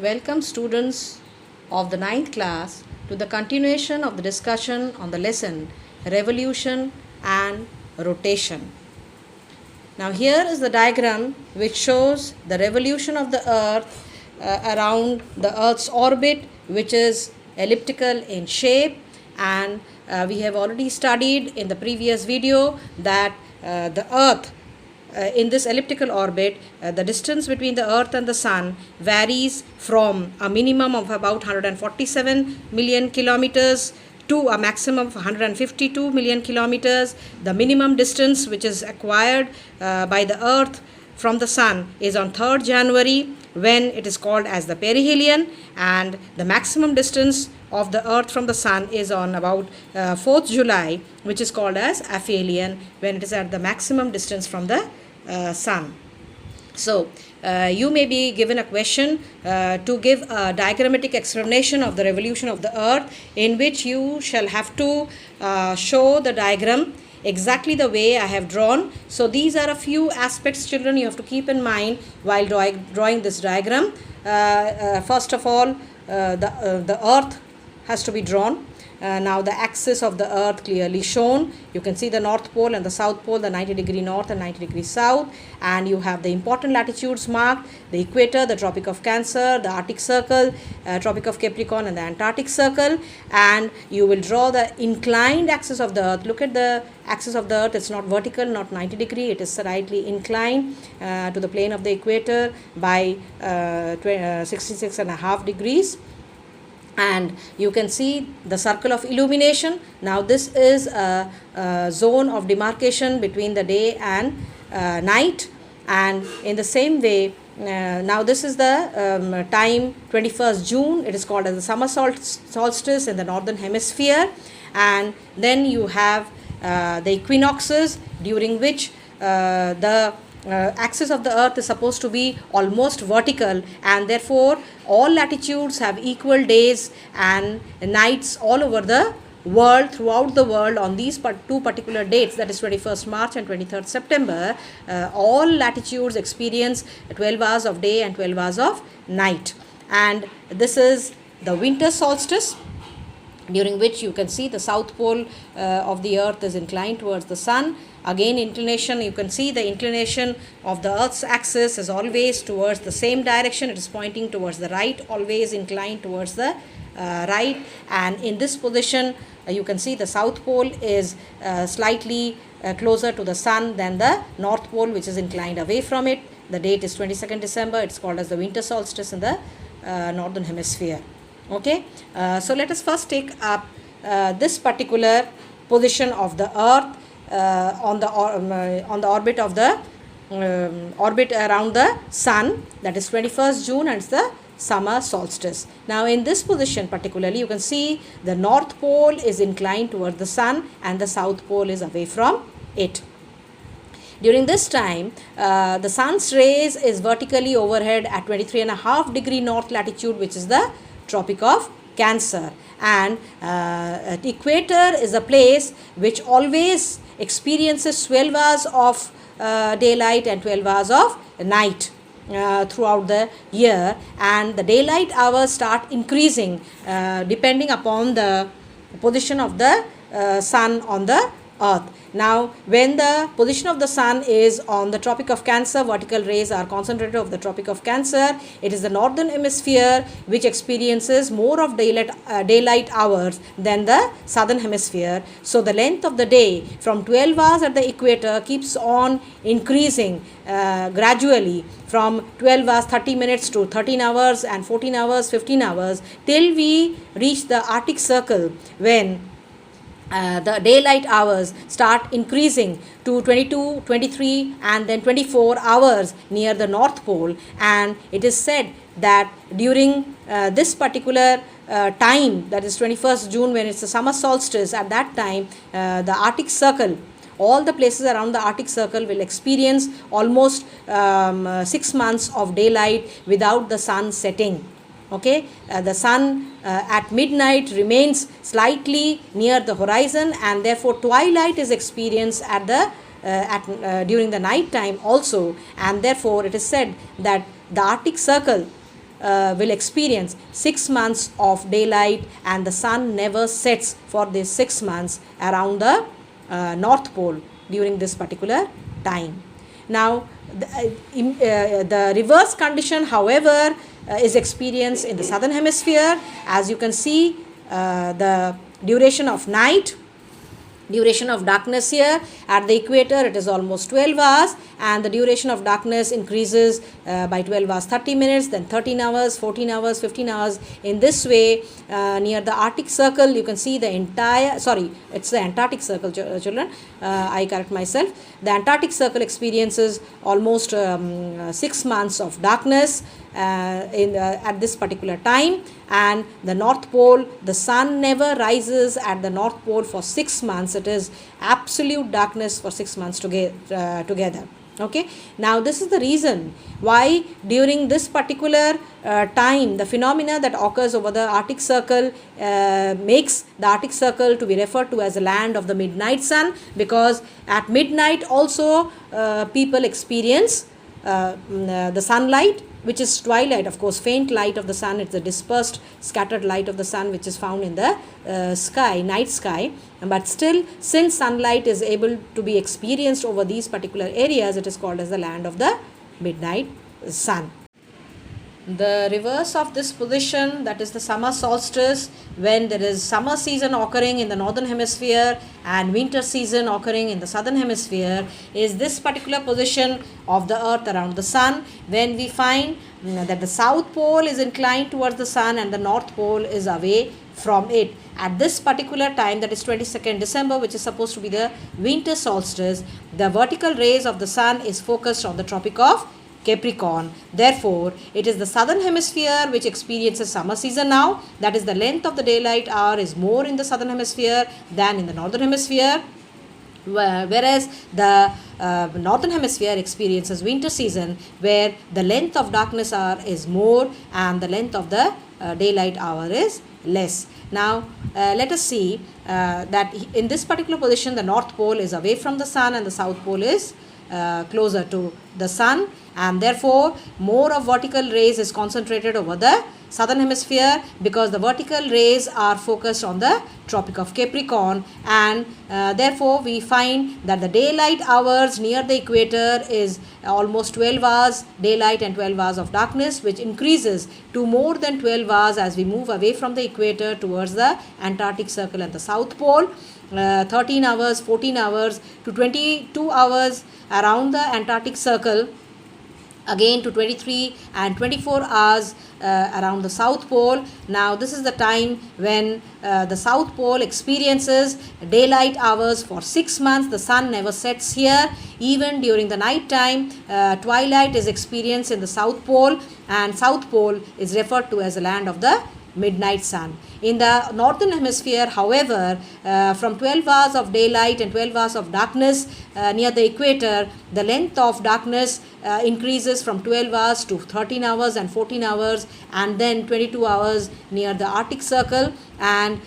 Welcome students of the ninth class to the continuation of the discussion on the lesson Revolution and Rotation. Now here is the diagram which shows the revolution of the earth around the earth's orbit, which is elliptical in shape, and we have already studied in the previous video that the earth in this elliptical orbit, the distance between the earth and the sun varies from a minimum of about 147 million kilometers to a maximum of 152 million kilometers. The minimum distance which is acquired by the earth from the sun is on 3rd January, when it is called as the perihelion, and the maximum distance of the earth from the sun is on about 4th July, which is called as aphelion, when it is at the maximum distance from the sun. So you may be given a question to give a diagrammatic explanation of the revolution of the earth, in which you shall have to show the diagram exactly the way I have drawn. So these are a few aspects, children, you have to keep in mind while drawing this diagram. First of all, the earth has to be drawn. Now the axis of the earth clearly shown. You can see the north pole and the south pole, the 90-degree north and 90-degree south, and you have the important latitudes marked: the equator, the Tropic of Cancer, the Arctic Circle, Tropic of Capricorn, and the Antarctic Circle. And you will draw the inclined axis of the earth. Look at the axis of the earth. It's not vertical, not 90-degree. It is slightly inclined to the plane of the equator by 66.5 degrees. And you can see the circle of illumination. Now this is a zone of demarcation between the day and night. And in the same way, now this is the time 21st June. It is called as the summer solstice in the northern hemisphere. And then you have the equinoxes, during which the axis of the earth is supposed to be almost vertical, and therefore all latitudes have equal days and nights all over the world, throughout the world, on these two particular dates, that is 21st March and 23rd September. All latitudes experience 12 hours of day and 12 hours of night. And this is the winter solstice, during which you can see the south pole of the earth is inclined towards the sun. Again, inclination, you can see the inclination of the earth's axis is always towards the same direction. It is pointing towards the right, always inclined towards the right. And in this position, you can see the south pole is slightly closer to the sun than the north pole, which is inclined away from it. The date is 22nd December. It's called as the winter solstice in the northern hemisphere. Okay, so let us first take up this particular position of the earth on the orbit of the orbit around the sun, that is 21st June, and it's the summer solstice. Now in this position particularly, you can see the north pole is inclined towards the sun and the south pole is away from it. During this time, the sun's rays is vertically overhead at 23.5 degree north latitude, which is the Tropic of Cancer. And the equator is a place which always experiences 12 hours of daylight and 12 hours of night throughout the year. And the daylight hours start increasing depending upon the position of the sun on the earth. Now, when the position of the sun is on the Tropic of Cancer, vertical rays are concentrated of the Tropic of Cancer. It is the northern hemisphere which experiences more of daylight hours than the southern hemisphere. So the length of the day from 12 hours at the equator keeps on increasing gradually from 12 hours 30 minutes to 13 hours and 14 hours 15 hours till we reach the Arctic Circle, when the daylight hours start increasing to 22, 23 and then 24 hours near the North Pole. And it is said that during this particular time, that is 21st June, when it's the summer solstice, at that time the Arctic Circle, all the places around the Arctic Circle will experience almost 6 months of daylight without the sun setting. Okay, the sun at midnight remains slightly near the horizon, and therefore twilight is experienced at during the night time also, and therefore it is said that the Arctic Circle will experience 6 months of daylight, and the sun never sets for these 6 months around the North Pole during this particular time. Now, the reverse condition, however, is experienced in the southern hemisphere. As you can see, the duration of night, duration of darkness here at the equator, it is almost 12 hours, and the duration of darkness increases by 12 hours 30 minutes, then 13 hours, 14 hours, 15 hours. In this way, near the Arctic Circle, you can see the entire, sorry, it's the Antarctic Circle, children, I correct myself. The Antarctic Circle experiences almost 6 months of darkness at this particular time, and the North Pole, the sun never rises at the North Pole for 6 months. It is absolute darkness for 6 months together. Okay, now this is the reason why during this particular time, the phenomena that occurs over the Arctic Circle makes the Arctic Circle to be referred to as the land of the midnight sun, because at midnight also people experience the sunlight, which is twilight, of course, faint light of the sun. It's the dispersed, scattered light of the sun which is found in the sky, night sky. But still, since sunlight is able to be experienced over these particular areas, it is called as the land of the midnight sun. The reverse of this position, that is the summer solstice, when there is summer season occurring in the northern hemisphere and winter season occurring in the southern hemisphere, is this particular position of the earth around the sun, when we find that the south pole is inclined towards the sun and the north pole is away from it. At this particular time, that is 22nd December, which is supposed to be the winter solstice, the vertical rays of the sun is focused on the Tropic of Capricorn. Therefore, it is the southern hemisphere which experiences summer season now. That is, the length of the daylight hour is more in the southern hemisphere than in the northern hemisphere, whereas the northern hemisphere experiences winter season, where the length of darkness hour is more and the length of the daylight hour is less. Now, let us see that in this particular position, the north pole is away from the sun and the south pole is closer to the sun, and therefore more of vertical rays is concentrated over the southern hemisphere, because the vertical rays are focused on the Tropic of Capricorn, and therefore we find that the daylight hours near the equator is almost 12 hours daylight and 12 hours of darkness, which increases to more than 12 hours as we move away from the equator towards the Antarctic Circle and the South Pole. 13 hours, 14 hours to 22 hours around the Antarctic Circle, again to 23 and 24 hours around the South Pole. Now, this is the time when the South Pole experiences daylight hours for 6 months. The sun never sets here. Even during the night time, twilight is experienced in the South Pole, and South Pole is referred to as the land of the midnight sun. In the northern hemisphere, however, from 12 hours of daylight and 12 hours of darkness near the equator, the length of darkness increases from 12 hours to 13 hours and 14 hours, and then 22 hours near the Arctic Circle, and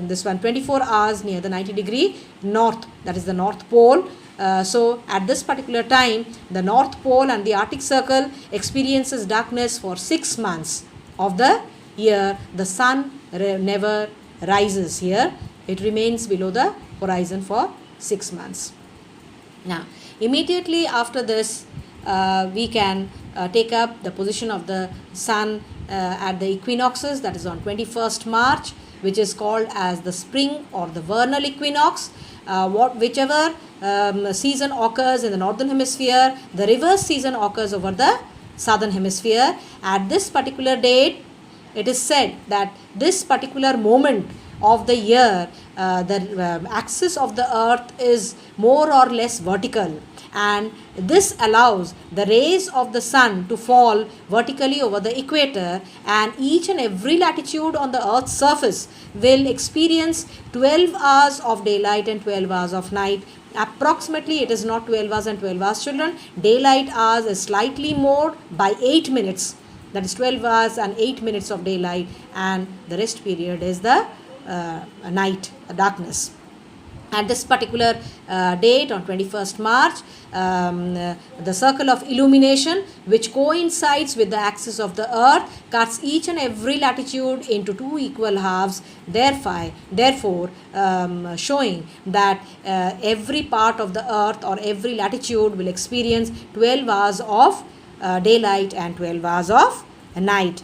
this one 24 hours near the 90-degree north, that is the North Pole. So at this particular time, the North Pole and the Arctic Circle experiences darkness for 6 months of the year. The sun never rises here. It remains below the horizon for 6 months. Now, immediately after this, we can take up the position of the sun at the equinoxes, that is on 21st March, which is called as the spring or the vernal equinox. Whichever season occurs in the northern hemisphere, the reverse season occurs over the southern hemisphere. At this particular date, it is said that this particular moment of the year, the axis of the earth is more or less vertical, and this allows the rays of the sun to fall vertically over the equator, and each and every latitude on the earth's surface will experience 12 hours of daylight and 12 hours of night. Approximately, it is not 12 hours and 12 hours, children. Daylight hours is slightly more by 8 minutes. That is 12 hours and 8 minutes of daylight, and the rest period is the night, darkness. At this particular date on 21st March, the circle of illumination, which coincides with the axis of the earth, cuts each and every latitude into two equal halves, therefore showing that every part of the earth or every latitude will experience 12 hours of daylight and 12 hours of night.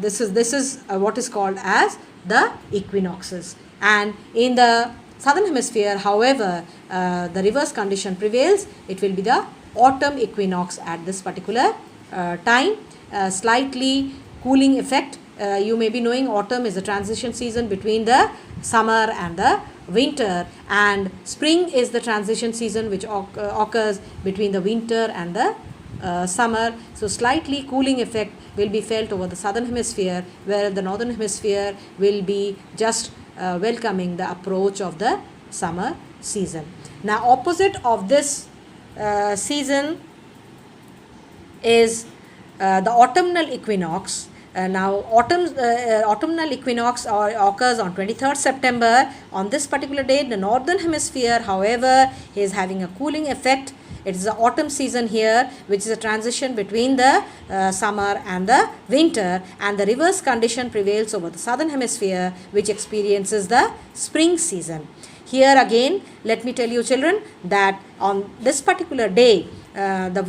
This is what is called as the equinoxes. And in the southern hemisphere, however, the reverse condition prevails. It will be the autumn equinox at this particular time. Slightly cooling effect. You may be knowing autumn is a transition season between the summer and the winter, and spring is the transition season which occurs between the winter and the summer. So slightly cooling effect will be felt over the southern hemisphere, where the northern hemisphere will be just welcoming the approach of the summer season. Now, opposite of this season is the autumnal equinox. Autumnal equinox occurs on 23rd September. On this particular date, the northern hemisphere, however, is having a cooling effect. It is the autumn season here, which is a transition between the summer and the winter, and the reverse condition prevails over the southern hemisphere, which experiences the spring season. Here again, let me tell you children that on this particular day, the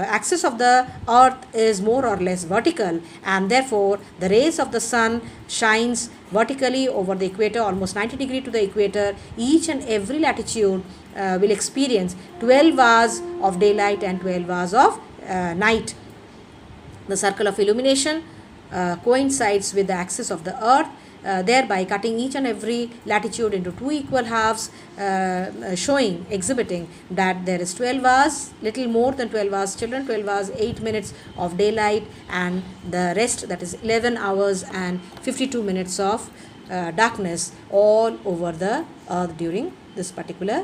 axis of the earth is more or less vertical, and therefore the rays of the sun shines vertically over the equator, almost 90 degrees to the equator. Each and every latitude will experience 12 hours of daylight and 12 hours of night. The circle of illumination coincides with the axis of the earth, thereby cutting each and every latitude into two equal halves, exhibiting that there is 12 hours, little more than 12 hours children, 12 hours 8 minutes of daylight, and the rest, that is 11 hours and 52 minutes of darkness all over the earth during this particular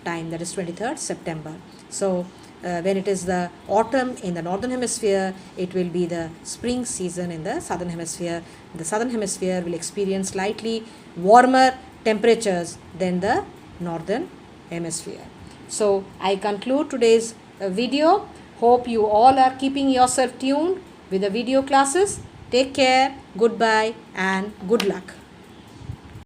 time, that is 23rd September. So when it is the autumn in the northern hemisphere, it will be the spring season in the southern hemisphere. The southern hemisphere will experience slightly warmer temperatures than the northern hemisphere. So I conclude today's video. Hope you all are keeping yourself tuned with the video classes. Take care, goodbye, and good luck.